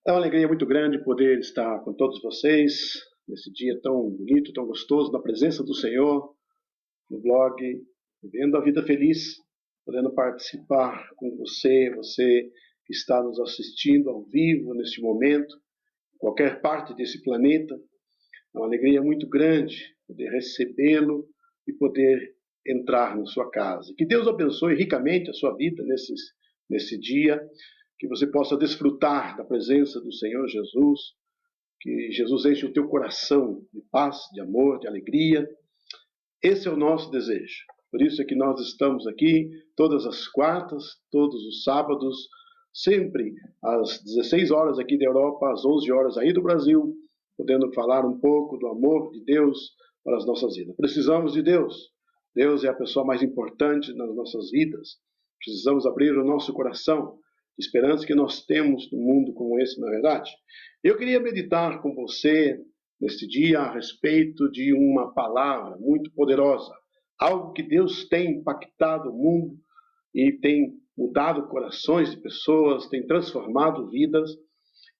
É uma alegria muito grande poder estar com todos vocês nesse dia tão bonito, tão gostoso, na presença do Senhor, no blog, vivendo a vida feliz, podendo participar com você que está nos assistindo ao vivo neste momento, em qualquer parte desse planeta. É uma alegria muito grande poder recebê-lo e poder entrar na sua casa. Que Deus abençoe ricamente a sua vida nesse dia, que você possa desfrutar da presença do Senhor Jesus, que Jesus enche o teu coração de paz, de amor, de alegria. Esse é o nosso desejo. Por isso é que nós estamos aqui todas as quartas, todos os sábados, sempre às 16 horas aqui da Europa, às 11 horas aí do Brasil, podendo falar um pouco do amor de Deus para as nossas vidas. Precisamos de Deus. Deus é a pessoa mais importante nas nossas vidas. Precisamos abrir o nosso coração, de esperança que nós temos num mundo como esse, na verdade. Eu queria meditar com você neste dia a respeito de uma palavra muito poderosa, algo que Deus tem impactado o mundo e tem mudado corações de pessoas, tem transformado vidas.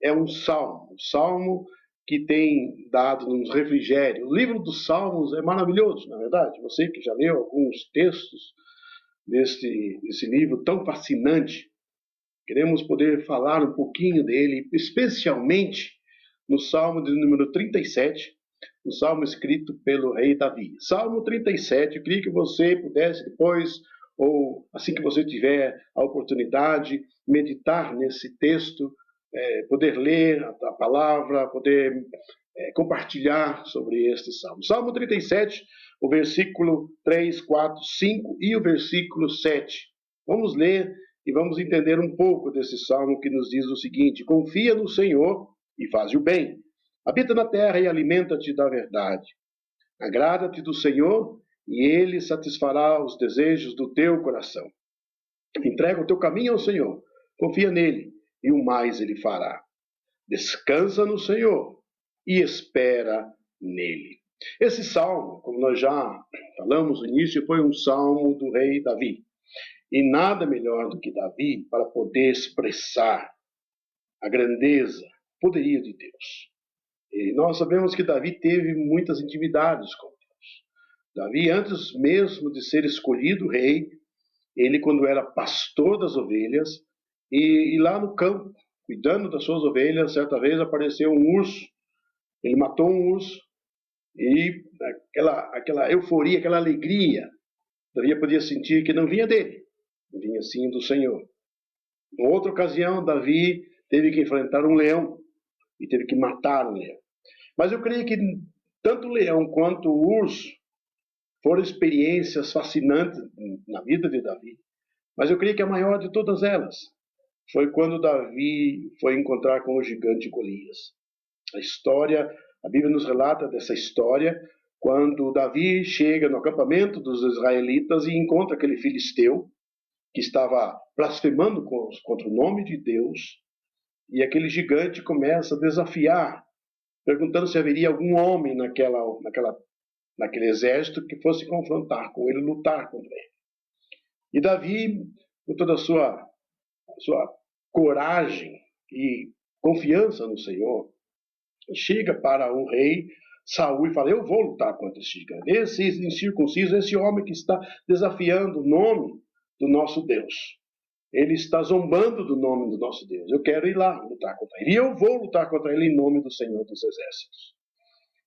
É um salmo que tem dado nos refrigério. O livro dos Salmos é maravilhoso, na verdade. Você que já leu alguns textos desse livro tão fascinante, queremos poder falar um pouquinho dele, especialmente no Salmo de número 37, um salmo escrito pelo rei Davi. Salmo 37, eu queria que você pudesse depois, ou assim que você tiver a oportunidade, meditar nesse texto, poder ler a palavra, poder compartilhar sobre este salmo. Salmo 37, o versículo 3, 4, 5 e o versículo 7. Vamos ler e vamos entender um pouco desse salmo que nos diz o seguinte: confia no Senhor e faz o bem. Habita na terra e alimenta-te da verdade. Agrada-te do Senhor e ele satisfará os desejos do teu coração. Entrega o teu caminho ao Senhor, confia nele e o mais ele fará. Descansa no Senhor e espera nele. Esse salmo, como nós já falamos no início, foi um salmo do rei Davi. E nada melhor do que Davi para poder expressar a grandeza, o poderio de Deus. E nós sabemos que Davi teve muitas intimidades com Deus. Davi, antes mesmo de ser escolhido rei, ele, quando era pastor das ovelhas, e lá no campo, cuidando das suas ovelhas, certa vez apareceu um urso. Ele matou um urso e aquela euforia, aquela alegria, Davi podia sentir que não vinha dele, vinha sim do Senhor. Em outra ocasião, Davi teve que enfrentar um leão e teve que matar um leão. Mas eu creio que tanto o leão quanto o urso foram experiências fascinantes na vida de Davi. Mas eu creio que a maior de todas elas foi quando Davi foi encontrar com o gigante Golias. A Bíblia nos relata dessa história, quando Davi chega no acampamento dos israelitas e encontra aquele filisteu que estava blasfemando contra o nome de Deus, e aquele gigante começa a desafiar, perguntando se haveria algum homem naquele exército que fosse confrontar com ele, lutar contra ele. E Davi, com toda a sua coragem e confiança no Senhor, chega para o rei Saul e fala: eu vou lutar contra esse gigante, esse incircunciso, esse homem que está desafiando o nome do nosso Deus. Ele está zombando do nome do nosso Deus. Eu quero ir lá lutar contra ele. E eu vou lutar contra ele em nome do Senhor dos Exércitos.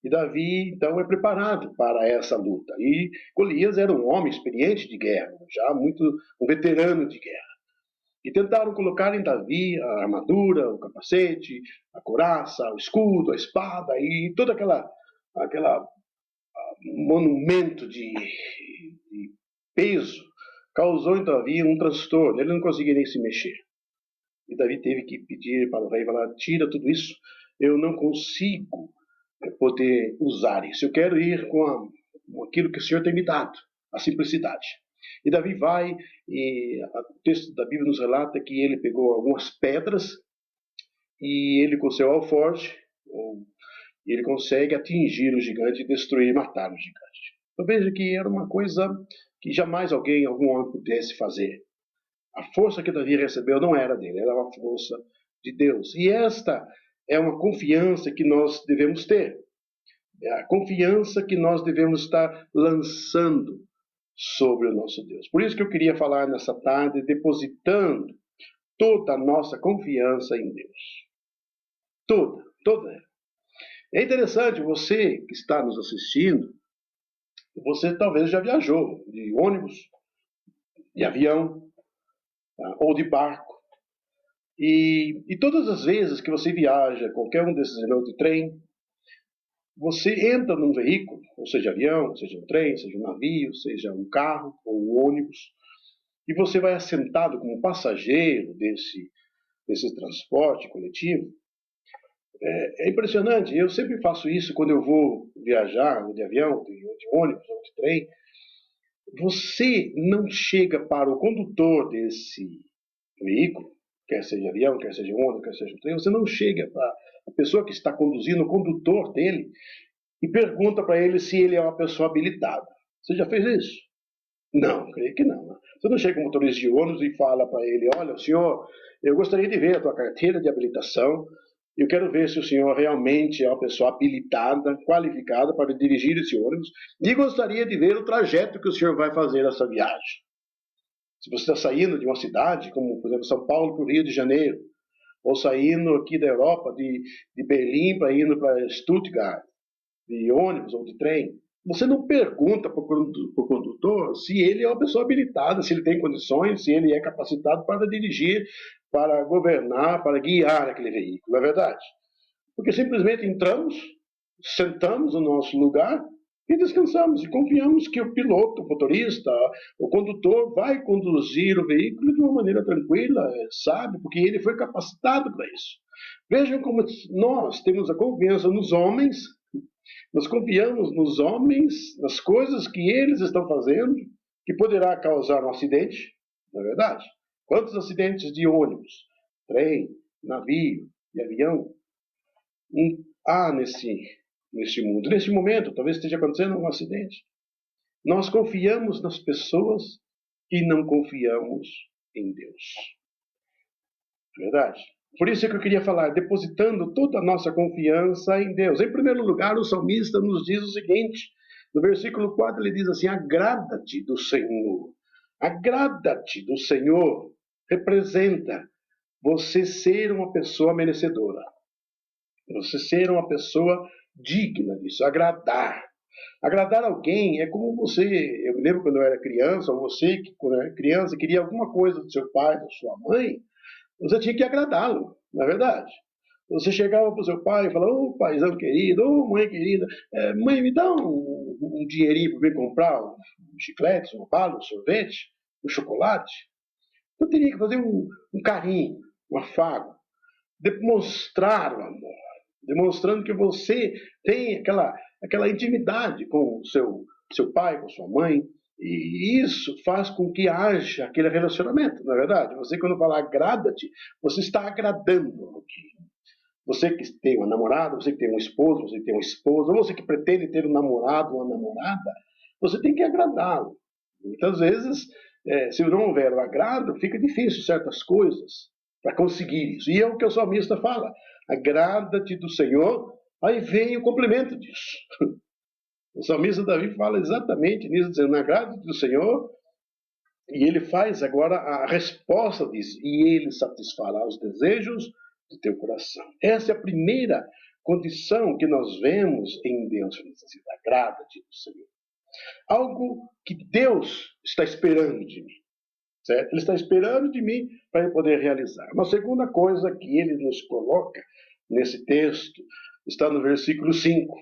E Davi, então, é preparado para essa luta. E Golias era um homem experiente de guerra, já um veterano de guerra. E tentaram colocar em Davi a armadura, o capacete, a couraça, o escudo, a espada e todo aquela monumento de peso. Causou em Davi um transtorno, ele não conseguia nem se mexer. E Davi teve que pedir para o rei, falar: tira tudo isso, eu não consigo poder usar isso, eu quero ir com aquilo que o Senhor tem me dado, a simplicidade. E Davi vai, e o texto da Bíblia nos relata que ele pegou algumas pedras, e ele com seu alforje, ele consegue atingir o gigante, destruir, matar o gigante. Então veja que era uma coisa que jamais algum homem pudesse fazer. A força que Davi recebeu não era dele, era uma força de Deus. E esta é uma confiança que nós devemos ter. É a confiança que nós devemos estar lançando sobre o nosso Deus. Por isso que eu queria falar nessa tarde, depositando toda a nossa confiança em Deus. Toda. É interessante, você que está nos assistindo, você talvez já viajou de ônibus, de avião, tá? Ou de barco. E todas as vezes que você viaja, qualquer um desses meios de trem, você entra num veículo, ou seja avião, seja um trem, seja um navio, seja um carro ou um ônibus, e você vai assentado como passageiro desse transporte coletivo. É impressionante, eu sempre faço isso quando eu vou viajar, ou de avião, ou de ônibus, ou de trem. Você não chega para o condutor desse veículo, quer seja avião, quer seja ônibus, quer seja um trem, você não chega para a pessoa que está conduzindo, o condutor dele, e pergunta para ele se ele é uma pessoa habilitada. Você já fez isso? Não, creio que não. Você não chega com um motorista de ônibus e fala para ele, olha, senhor, eu gostaria de ver a tua carteira de habilitação, eu quero ver se o senhor realmente é uma pessoa habilitada, qualificada para dirigir esse ônibus, e gostaria de ver o trajeto que o senhor vai fazer essa viagem. Se você está saindo de uma cidade, como por exemplo São Paulo para o Rio de Janeiro, ou saindo aqui da Europa, de Berlim para indo para Stuttgart, de ônibus ou de trem, você não pergunta para o condutor se ele é uma pessoa habilitada, se ele tem condições, se ele é capacitado para dirigir, para governar, para guiar aquele veículo, não é verdade? Porque simplesmente entramos, sentamos no nosso lugar e descansamos e confiamos que o piloto, o motorista, o condutor vai conduzir o veículo de uma maneira tranquila, sabe, porque ele foi capacitado para isso. Vejam como nós temos a confiança nos homens, nós confiamos nos homens, nas coisas que eles estão fazendo, que poderá causar um acidente, não é verdade? Quantos acidentes de ônibus, trem, navio e avião há neste mundo? Neste momento, talvez esteja acontecendo um acidente. Nós confiamos nas pessoas e não confiamos em Deus. Verdade? Por isso é que eu queria falar, depositando toda a nossa confiança em Deus. Em primeiro lugar, o salmista nos diz o seguinte, no versículo 4 ele diz assim, agrada-te do Senhor. Agrada-te do Senhor representa você ser uma pessoa merecedora. Você ser uma pessoa digna disso, agradar. Agradar alguém é como você, eu me lembro quando eu era criança, ou você que quando era criança queria alguma coisa do seu pai, da sua mãe, você tinha que agradá-lo, não é verdade? Você chegava para o seu pai e falava, ô paizão querido, ô mãe querida, mãe, me dá um dinheirinho para me comprar um chiclete, uma bala, um sorvete, um chocolate. Eu teria que fazer um carinho, um afago, demonstrar o amor, demonstrando que você tem aquela intimidade com o seu pai, com sua mãe, e isso faz com que haja aquele relacionamento, não é verdade? Você, quando fala agrada-te, você está agradando alguém. Você que tem uma namorada, você que tem um esposo, você que tem uma esposa, ou você que pretende ter um namorado ou uma namorada, você tem que agradá-lo. Muitas vezes, se não houver o agrado, fica difícil certas coisas para conseguir isso. E é o que o salmista fala, agrada-te do Senhor, aí vem o complemento disso. O salmista Davi fala exatamente nisso, dizendo, agrada-te do Senhor, e ele faz agora a resposta disso, e ele satisfará os desejos do teu coração. Essa é a primeira condição que nós vemos em Deus, agrada-te do Senhor. Algo que Deus está esperando de mim. Certo? Ele está esperando de mim para eu poder realizar. Uma segunda coisa que ele nos coloca nesse texto está no versículo 5.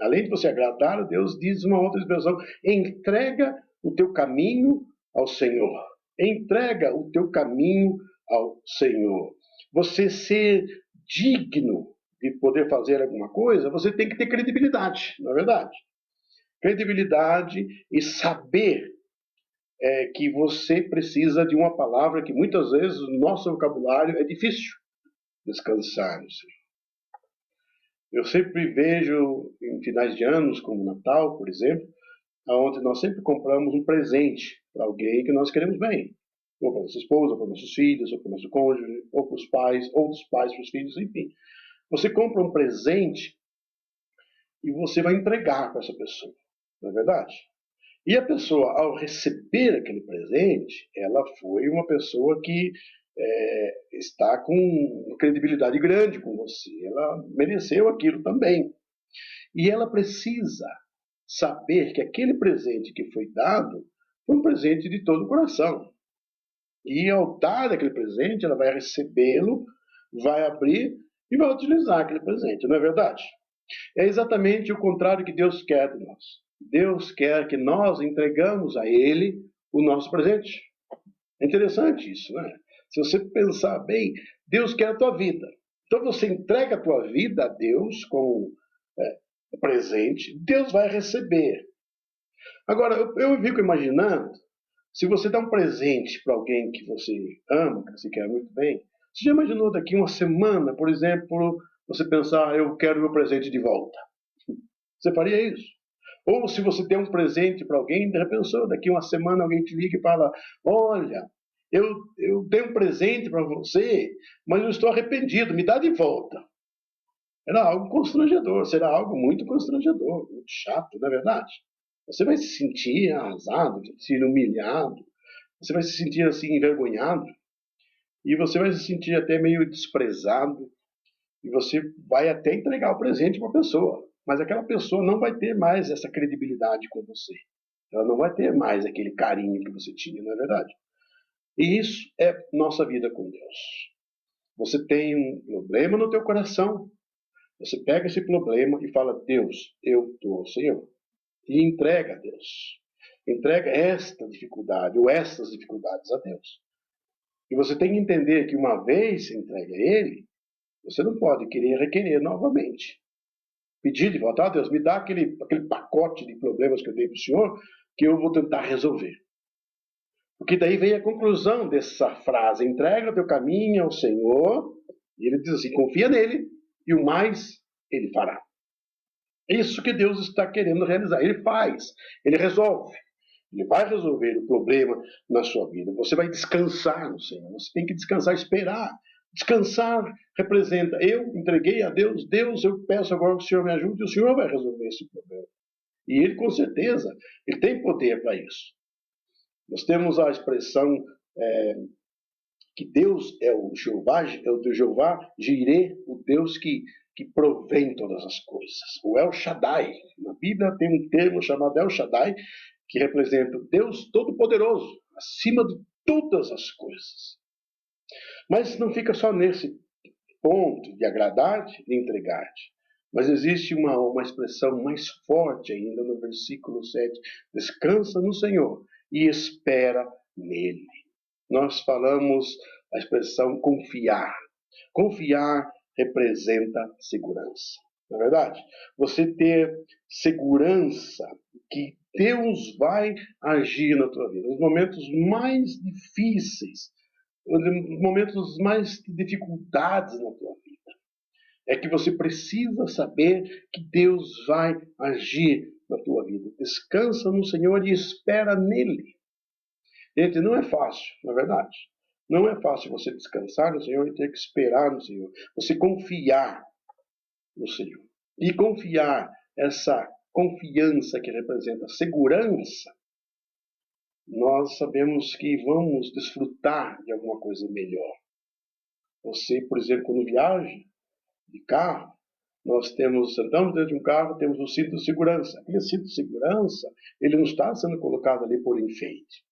Além de você agradar a Deus, diz uma outra expressão, entrega o teu caminho ao Senhor. Entrega o teu caminho ao Senhor. Você ser digno de poder fazer alguma coisa, você tem que ter credibilidade, não é verdade? Credibilidade e saber que você precisa de uma palavra que muitas vezes no nosso vocabulário é difícil, descansar no Senhor. Eu sempre vejo em finais de anos, como Natal, por exemplo, onde nós sempre compramos um presente para alguém que nós queremos bem. ou para nossa esposa, ou para nossos filhos, ou para o nosso cônjuge, ou para os pais, ou dos pais para os filhos, enfim. Você compra um presente e você vai entregar para essa pessoa, não é verdade? E a pessoa, ao receber aquele presente, ela foi uma pessoa que está com uma credibilidade grande com você. Ela mereceu aquilo também. E ela precisa saber que aquele presente que foi dado foi um presente de todo o coração. E ao dar aquele presente, ela vai recebê-lo, vai abrir e vai utilizar aquele presente, não é verdade? É exatamente o contrário que Deus quer de nós. Deus quer que nós entregamos a Ele o nosso presente. É interessante isso, né? Se você pensar bem, Deus quer a tua vida. Então você entrega a tua vida a Deus como presente, Deus vai receber. Agora, eu fico imaginando, se você dá um presente para alguém que você ama, que você quer muito bem, você já imaginou daqui uma semana, por exemplo, você pensar, eu quero meu presente de volta? Você faria isso? Ou se você der um presente para alguém, já pensou, daqui uma semana alguém te liga e fala, olha, eu dei um presente para você, mas eu estou arrependido, me dá de volta. Era algo constrangedor, será algo muito constrangedor, muito chato, não é verdade? Você vai se sentir arrasado, se sentir humilhado, você vai se sentir assim envergonhado, e você vai se sentir até meio desprezado, e você vai até entregar o presente para a pessoa, mas aquela pessoa não vai ter mais essa credibilidade com você. Ela não vai ter mais aquele carinho que você tinha, não é verdade? E isso é nossa vida com Deus. Você tem um problema no teu coração, você pega esse problema e fala, Deus, eu dou, Senhor, e entrega a Deus. Entrega esta dificuldade ou estas dificuldades a Deus. E você tem que entender que uma vez entregue a Ele, você não pode querer requerer novamente. Pedir de volta, Deus, me dá aquele pacote de problemas que eu dei para o Senhor, que eu vou tentar resolver. Porque daí vem a conclusão dessa frase, entrega o teu caminho ao Senhor, e ele diz assim, confia nele, e o mais ele fará. É isso que Deus está querendo realizar. Ele faz, ele resolve. Ele vai resolver o problema na sua vida. Você vai descansar no Senhor. Você tem que descansar, esperar. Descansar representa, eu entreguei a Deus, Deus, eu peço agora que o Senhor me ajude, e o Senhor vai resolver esse problema. E Ele, com certeza, Ele tem poder para isso. Nós temos a expressão que Deus é o Jeová Jireh, o Deus que provém todas as coisas. O El Shaddai. Na Bíblia tem um termo chamado El Shaddai, que representa o Deus Todo-Poderoso, acima de todas as coisas. Mas não fica só nesse ponto de agradar-te e entregar-te. Mas existe uma expressão mais forte ainda no versículo 7. Descansa no Senhor e espera nele. Nós falamos a expressão confiar. Confiar representa segurança. Não é verdade? Você ter segurança que Deus vai agir na tua vida. Nos momentos mais difíceis, nos momentos mais de dificuldades na tua vida. É que você precisa saber que Deus vai agir na tua vida. Descansa no Senhor e espera nele. Gente, não é fácil, não é verdade? Não é fácil você descansar no Senhor e ter que esperar no Senhor. Você confiar no Senhor. E confiar, essa confiança que representa segurança, nós sabemos que vamos desfrutar de alguma coisa melhor. Você, por exemplo, quando viaja de carro, nós sentamos dentro de um carro, temos o cinto de segurança. Aquele cinto de segurança, ele não está sendo colocado ali por enfeite.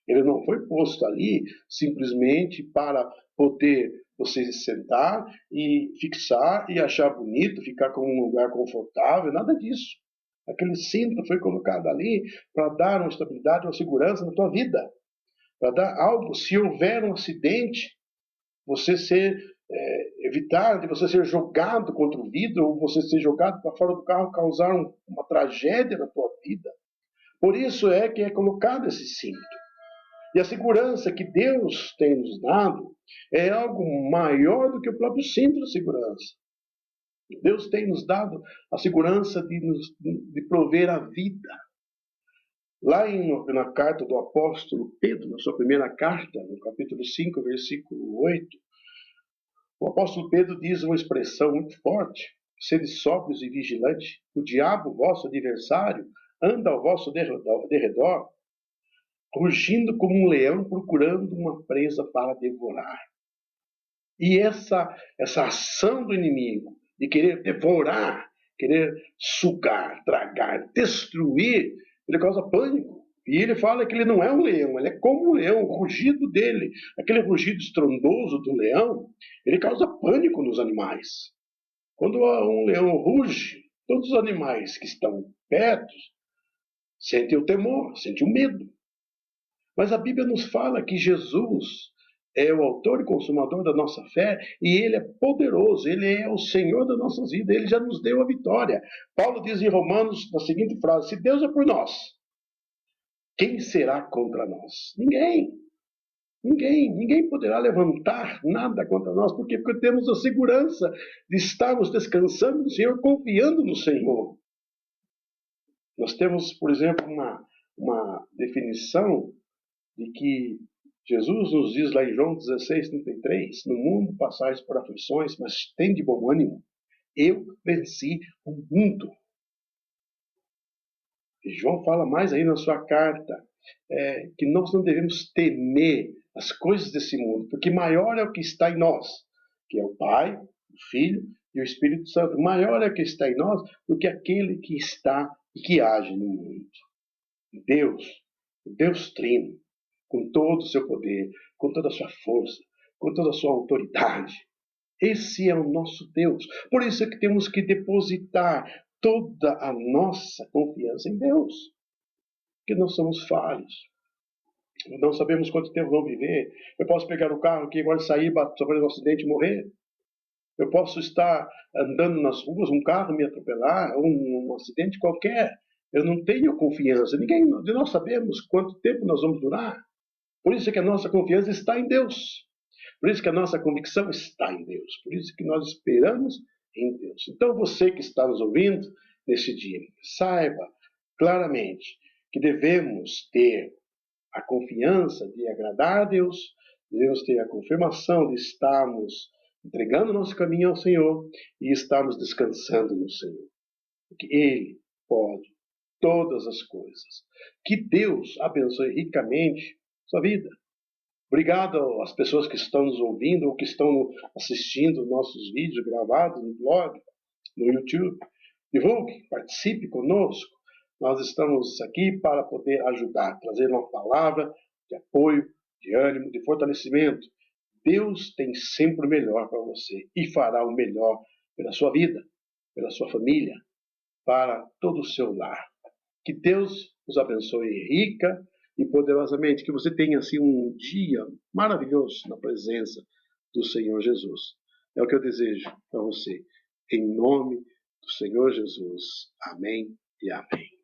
Ele não foi posto ali simplesmente para poder você sentar e fixar e achar bonito, ficar com um lugar confortável, nada disso. Aquele cinto foi colocado ali para dar uma estabilidade, uma segurança na tua vida. Para dar algo, se houver um acidente, você evitar de você ser jogado contra o vidro ou você ser jogado para fora do carro, causar uma tragédia na tua vida. Por isso é que é colocado esse cinto. E a segurança que Deus tem nos dado é algo maior do que o próprio cinto de segurança. Deus tem nos dado a segurança de prover a vida. Lá na carta do apóstolo Pedro, na sua primeira carta, no capítulo 5, versículo 8, o apóstolo Pedro diz uma expressão muito forte: sede sóbrios e vigilantes, o diabo, vosso adversário, anda ao vosso derredor, rugindo como um leão, procurando uma presa para devorar. E essa ação do inimigo de querer devorar, querer sugar, tragar, destruir, ele causa pânico. E ele fala que ele não é um leão, ele é como um leão, o rugido dele, aquele rugido estrondoso do leão, ele causa pânico nos animais. Quando um leão ruge, todos os animais que estão perto sentem o temor, sentem o medo. Mas a Bíblia nos fala que Jesus é o autor e consumador da nossa fé e ele é poderoso, ele é o Senhor das nossas vidas, ele já nos deu a vitória. Paulo diz em Romanos na seguinte frase: se Deus é por nós, quem será contra nós? Ninguém. Ninguém poderá levantar nada contra nós, porque temos a segurança de estarmos descansando no Senhor, confiando no Senhor. Nós temos, por exemplo, uma definição de que Jesus nos diz lá em João 16:33, no mundo passais por aflições, mas tem de bom ânimo, eu venci o mundo. E João fala mais aí na sua carta, que nós não devemos temer as coisas desse mundo, porque maior é o que está em nós, que é o Pai, o Filho e o Espírito Santo. Maior é o que está em nós do que aquele que está e que age no mundo. Deus, o Deus Trino, com todo o seu poder, com toda a sua força, com toda a sua autoridade. Esse é o nosso Deus. Por isso é que temos que depositar toda a nossa confiança em Deus. Porque nós somos falhos. Não sabemos quanto tempo vamos viver. Eu posso pegar o carro aqui, agora sair, sofrer um acidente e morrer. Eu posso estar andando nas ruas, um carro me atropelar, um acidente qualquer. Eu não tenho confiança. Ninguém de nós sabemos quanto tempo nós vamos durar. Por isso é que a nossa confiança está em Deus. Por isso que a nossa convicção está em Deus. Por isso que nós esperamos em Deus. Então você que está nos ouvindo nesse dia, saiba claramente que devemos ter a confiança de agradar a Deus, devemos ter a confirmação de estarmos entregando nosso caminho ao Senhor e estarmos descansando no Senhor. Porque Ele pode todas as coisas. Que Deus abençoe ricamente sua vida. Obrigado às pessoas que estão nos ouvindo ou que estão assistindo nossos vídeos gravados no blog, no YouTube. Divulgue, participe conosco. Nós estamos aqui para poder ajudar, trazer uma palavra de apoio, de ânimo, de fortalecimento. Deus tem sempre o melhor para você e fará o melhor pela sua vida, pela sua família, para todo o seu lar. Que Deus os abençoe rica e poderosamente, que você tenha assim um dia maravilhoso na presença do Senhor Jesus. É o que eu desejo para você. Em nome do Senhor Jesus. Amém e amém.